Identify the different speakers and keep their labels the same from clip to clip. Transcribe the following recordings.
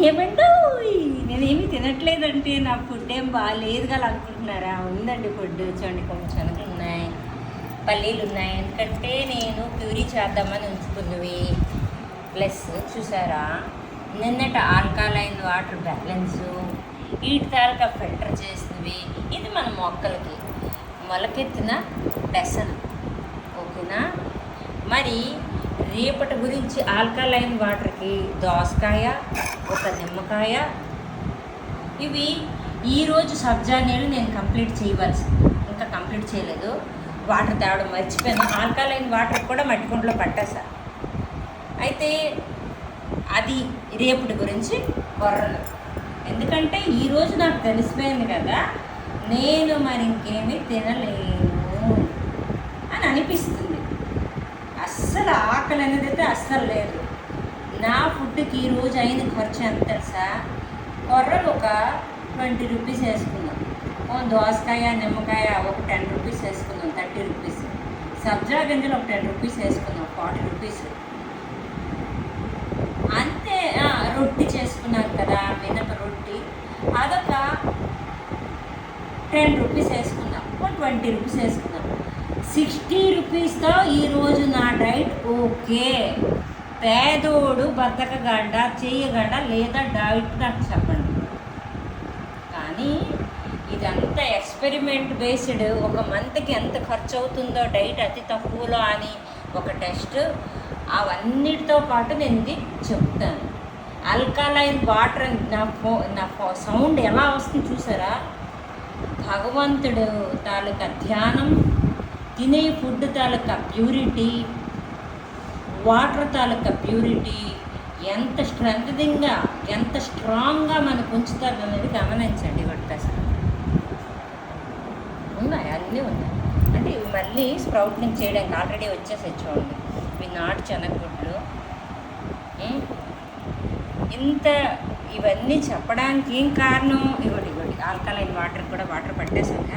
Speaker 1: ఏమంటూ నేనేమి తినట్లేదంటే నా ఫుడ్ ఏం బాగాలేదు కదా అనుకుంటున్నారా? ఉందండి ఫుడ్. చూడండి, కొంచెం శనగలు ఉన్నాయి, పల్లీలు ఉన్నాయి. ఎందుకంటే నేను ప్యూరీ చేద్దామని ఉంచుకున్నవి. ప్లస్ చూసారా, నిన్నటి ఆల్కలైన్ వాటర్ బ్యాలెన్సు, వీటి తాలూకా ఫిల్టర్ చేసినవి. ఇది మన మొక్కలకి మొలకెత్తిన పెసలు. ఓకేనా? మరి రేపటి గురించి ఆల్కలైన్ వాటర్కి దోసకాయ, ఒక నిమ్మకాయ. ఇవి ఈరోజు సబ్జా నీళ్ళు నేను కంప్లీట్ చేయవలసింది, ఇంకా కంప్లీట్ చేయలేదు. వాటర్ తేవడం మర్చిపోయాను. ఆల్కలైన్ వాటర్ కూడా మట్టికుండలో పట్టేసా. అయితే అది రేపటి గురించి కొర్రలు. ఎందుకంటే ఈరోజు నాకు తెలిసిపోయింది కదా, నేను మరి ఇంకేమీ తినలేను అని అనిపిస్తుంది. అస్సలు ఆకలి అనేది అయితే అస్సలు లేదు. నా ఫుడ్కి ఈరోజు అయిన ఖర్చు ఎంత తెలుసా? కొర్రలు ఒక 20 రూపీస్ వేసుకున్నాం, దోసకాయ నిమ్మకాయ ఒక 10 రూపీస్ వేసుకున్నాం, 30 రూపీస్. సబ్జా గింజలు ఒక 10 రూపీస్ వేసుకున్నాం, 40 రూపీస్ అంతే. రొట్టి చేసుకున్నాను కదా, మినప రొట్టి, అదొక 10 రూపీస్ వేసుకున్నాం, 20 రూపీస్ వేసుకున్నాం. 60 రూపీస్తో ఈరోజు నా డైట్ ఓకే. పేదోడు బతకగండ, చేయగండ లేదా డైట్ నాకు చెప్పండి. కానీ ఇదంతా ఎక్స్పెరిమెంట్ బేస్డ్. ఒక మంత్కి ఎంత ఖర్చు అవుతుందో డైట్ అతి తక్కువలో అని ఒక టెస్ట్. అవన్నిటితో పాటు నేను ఇది చెప్తాను. ఆల్కలైన్ వాటర్ అని నా సౌండ్ ఎలా వస్తుంది చూసారా? భగవంతుడు తాలూకా ధ్యానం, తినే ఫుడ్ తాలూకా ప్యూరిటీ, వాటర్ తాలూకా ప్యూరిటీ ఎంత స్ట్రెంగ్గా, ఎంత స్ట్రాంగ్గా మనకు ఉంచుతుంది అనేది గమనించండి. అసలు ఉన్నాయి, అన్నీ ఉన్నాయి. అంటే ఇవి మళ్ళీ స్ప్రౌట్లింగ్ చేయడానికి ఆల్రెడీ వచ్చేసి చూడండి. ఇవి నాటు శనగగుడ్లు. ఇంత ఇవన్నీ చెప్పడానికి ఏం కారణం? ఇవ్వండి ఆల్కలైన్ వాటర్ కూడా వాటర్ పట్టేసాక,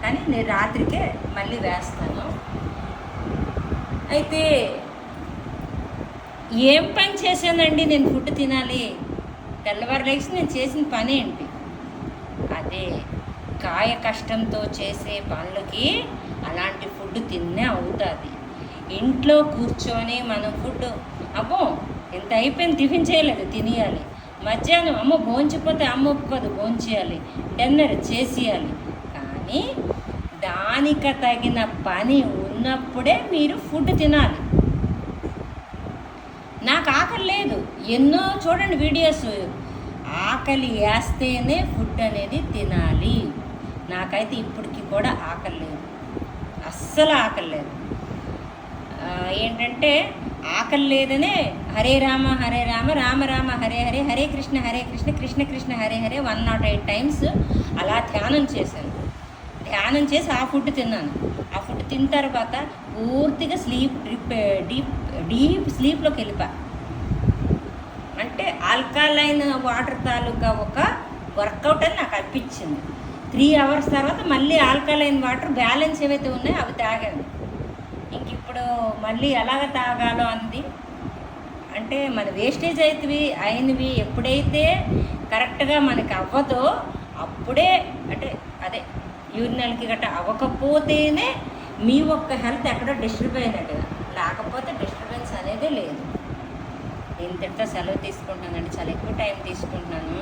Speaker 1: కానీ నేను రాత్రికే మళ్ళీ వేస్తాను. అయితే ఏం పని చేశానండి నేను? ఫుడ్ తినాలి. తెల్లవారు లేచి నేను చేసిన పని ఏంటి? అదే కాయ కష్టంతో చేసే పనులకి అలాంటి ఫుడ్ తిన్నే అవుతుంది. ఇంట్లో కూర్చొని మనం ఫుడ్ అబ్బో ఎంత అయిపోయింది, టిఫిన్ చేయలేదు తినేయాలి, మధ్యాహ్నం అమ్మ భోంచిపోతే అమ్మ ఒప్పుకోదు భోంచేయాలి, డిన్నర్ చేసేయాలి. కానీ దానికి తగిన పని ఉన్నప్పుడే మీరు ఫుడ్ తినాలి. నాకు ఆకలి లేదు, ఎన్నో చూడండి వీడియోస్, ఆకలి వేస్తేనే ఫుడ్ అనేది తినాలి. నాకైతే ఇప్పటికి కూడా ఆకలి లేదు, అస్సలు ఆకలి లేదు. ఏంటంటే ఆకలి లేదనే హరే రామ రామ రామ హరే హరే, హరే కృష్ణ కృష్ణ కృష్ణ హరే హరే 108 టైమ్స్ అలా ధ్యానం చేశాను. ధ్యానం చేసి ఆ ఫుడ్ తిన్నాను. ఆ ఫుడ్ తిన్న తర్వాత పూర్తిగా డీప్ స్లీప్లోకి వెళ్ళిపా. అంటే ఆల్కలైన్ వాటర్ తాలూకా ఒక వర్కౌట్ అని నాకు అనిపించింది. 3 అవర్స్ తర్వాత మళ్ళీ ఆల్కలైన్ వాటర్ బ్యాలెన్స్ ఏవైతే ఉన్నాయో అవి తాగాను. ఇంక ఇప్పుడు మళ్ళీ ఎలాగ తాగాలో అంది. అంటే మన వేస్టేజ్ అయినవి ఎప్పుడైతే కరెక్ట్గా మనకి అవ్వదో అప్పుడే, అంటే అదే యూరినల్కి గట్రా అవ్వకపోతేనే మీ ఒక్క హెల్త్ ఎక్కడో డిస్టర్బ్ అయినట్టుగా, లేకపోతే డిస్టర్బెన్స్ అనేది లేదు. ఇంతటితో సెలవు తీసుకుంటున్నానండి. చాలా ఎక్కువ టైం తీసుకుంటున్నాను.